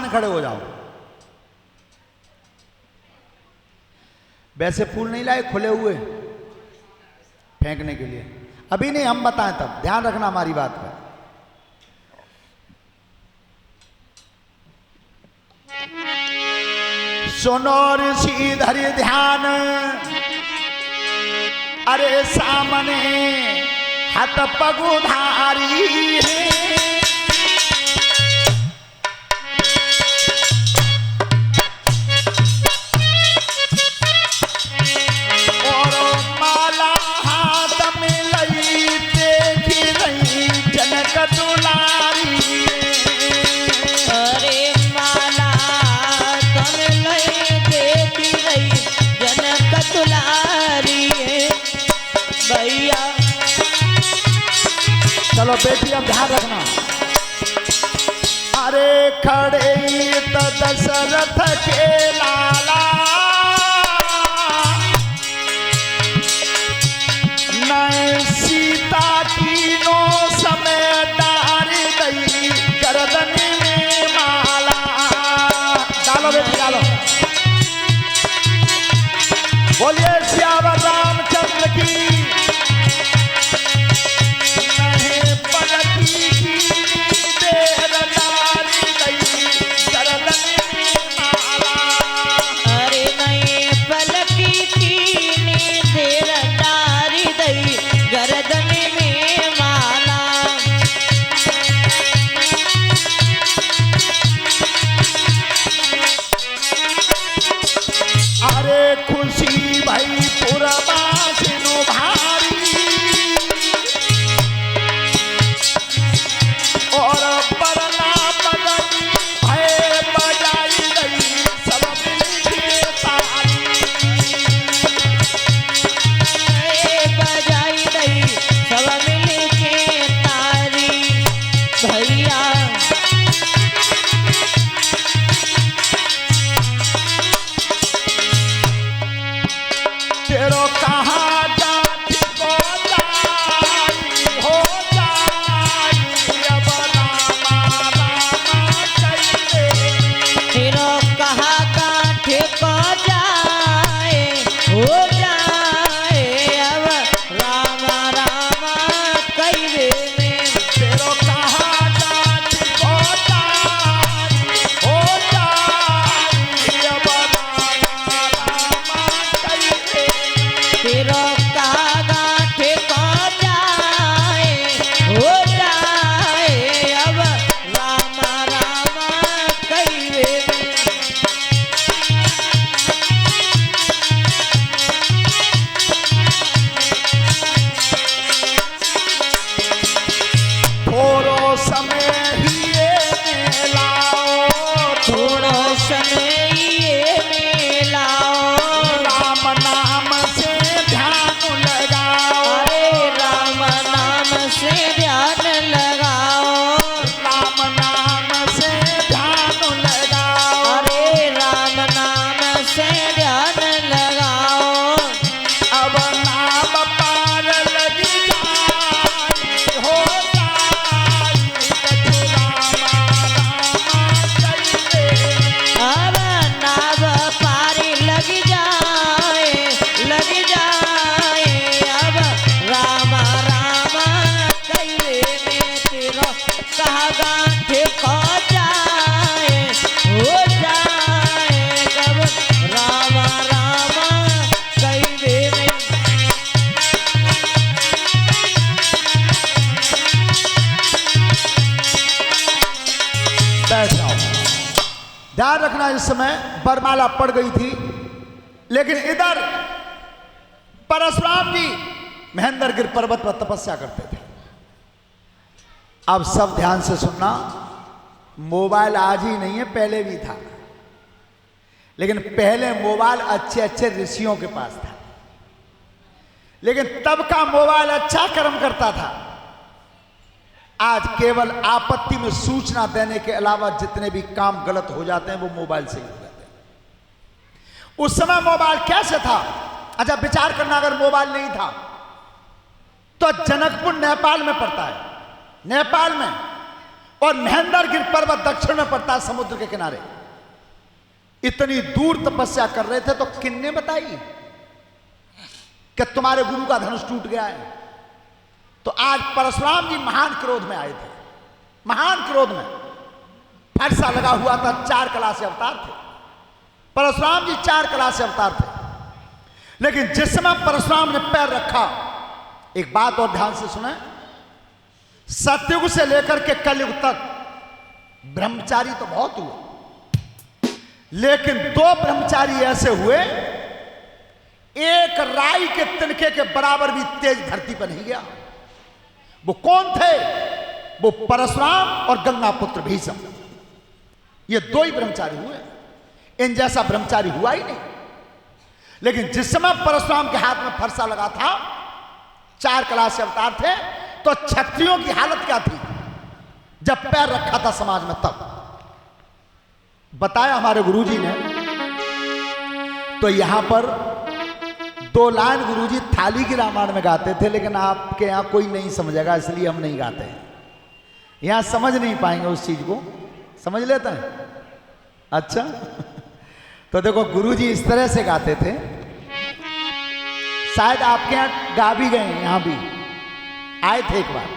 सामने खड़े हो जाओ। वैसे फूल नहीं लाए खुले हुए फेंकने के लिए, अभी नहीं, हम बताएं तब, ध्यान रखना हमारी बात पर। सुनो ऋषि धरि ध्यान, अरे सामने हत पगुधारी है, और माला हाथ में लई देखी रही जनक दुलारी। अरे माला तुम लई देखी रही जनक दुलारी भैया। चलो बेटी अब ध्यान रखना। अरे खड़े तो दशरथ के लाला, नए सीता की नो समय डारी गई गर्दन में माला। डालो बेटी डालो। बोलिए श्यावर रामचंद्र की। नहीं पलकी की देर डारी गई गर्दन में माला। अरे नहीं पलकी की देर डारी दई गर्दन में माला। अरे खुशी भाई पुरवासिनो भारी, और परना बदनी भय बजाई गई सब मिलके ताली। बजाई दई सब मिलके तारी भैया। तेरो कहाँ जाति को जाई हो जाई, अब रामा रामा कहिए। तेरो कहा काठे को जाए हो जाए अब राम राम कईवे में। तेरो कहाँ जाति को जाई हो जाई, अब रामा रामा कहिए। तेरो कहा काठे को जाए हो जाए अब राम राम कईवे में। थोड़ो समय ही ये लाओ, थोड़ो समय ये मिलाओ। राम नाम से ध्यान लगाओ। अरे राम नाम से ध्यान लगाओ। राम नाम से ध्यान लगाओ। अरे राम नाम से ध्यान लगाओ। अब नाम पार लगी जाई हो जाई, कछु रामा रामा कहिए। अब नाव पारी लग जाए अब राम राम कईवे में। तेरो कहा गांठे खो जाए हो जाए कब राम राम कईवे में। बैठ जाओ। ध्यान रखना, इस समय बरमाला पड़ गई थी, लेकिन इधर परशुराम जी महेंद्रगिर पर्वत पर तपस्या करते थे। अब सब ध्यान से सुनना, मोबाइल आज ही नहीं है, पहले भी था, लेकिन पहले मोबाइल अच्छे अच्छे ऋषियों के पास था, लेकिन तब का मोबाइल अच्छा कर्म करता था। आज केवल आपत्ति में सूचना देने के अलावा जितने भी काम गलत हो जाते हैं वो मोबाइल से ही हो जाते हैं। उस समय मोबाइल कैसे था? अच्छा विचार करना, अगर मोबाइल नहीं था तो जनकपुर नेपाल में पड़ता है। नेपाल में और महेंद्रगिरी पर्वत दक्षिण में पड़ता है समुद्र के किनारे। इतनी दूर तपस्या कर रहे थे तो किन्ने बताई कि तुम्हारे गुरु का धनुष टूट गया है। तो आज परशुराम जी महान क्रोध में आए थे, महान क्रोध में फरसा लगा हुआ था। 4 कला से अवतार थे परशुराम जी, 4 कला से अवतार थे। लेकिन जिस समय परशुराम ने पैर रखा, एक बात और ध्यान से सुने, सतयुग से लेकर के कलयुग तक ब्रह्मचारी तो बहुत हुए, लेकिन 2 ब्रह्मचारी ऐसे हुए, एक राई के तिनके के बराबर भी तेज धरती पर नहीं गया। वो कौन थे? वो परशुराम और गंगापुत्र भीष्म। ये 2 ही ब्रह्मचारी हुए, इन जैसा ब्रह्मचारी हुआ ही नहीं। लेकिन जिस समय परशुराम के हाथ में फरसा लगा था, 4 कला से अवतार थे, तो क्षत्रियों की हालत क्या थी जब पैर रखा था समाज में? तब बताया हमारे गुरुजी ने। तो यहां पर 2 लाइन गुरुजी थाली की रामायण में गाते थे, लेकिन आपके यहां कोई नहीं समझेगा, इसलिए हम नहीं गाते हैं। यहां समझ नहीं पाएंगे उस चीज को, समझ लेते हैं? अच्छा तो देखो गुरुजी इस तरह से गाते थे, शायद आपके यहां गा भी गए, यहां भी आए थे एक बार।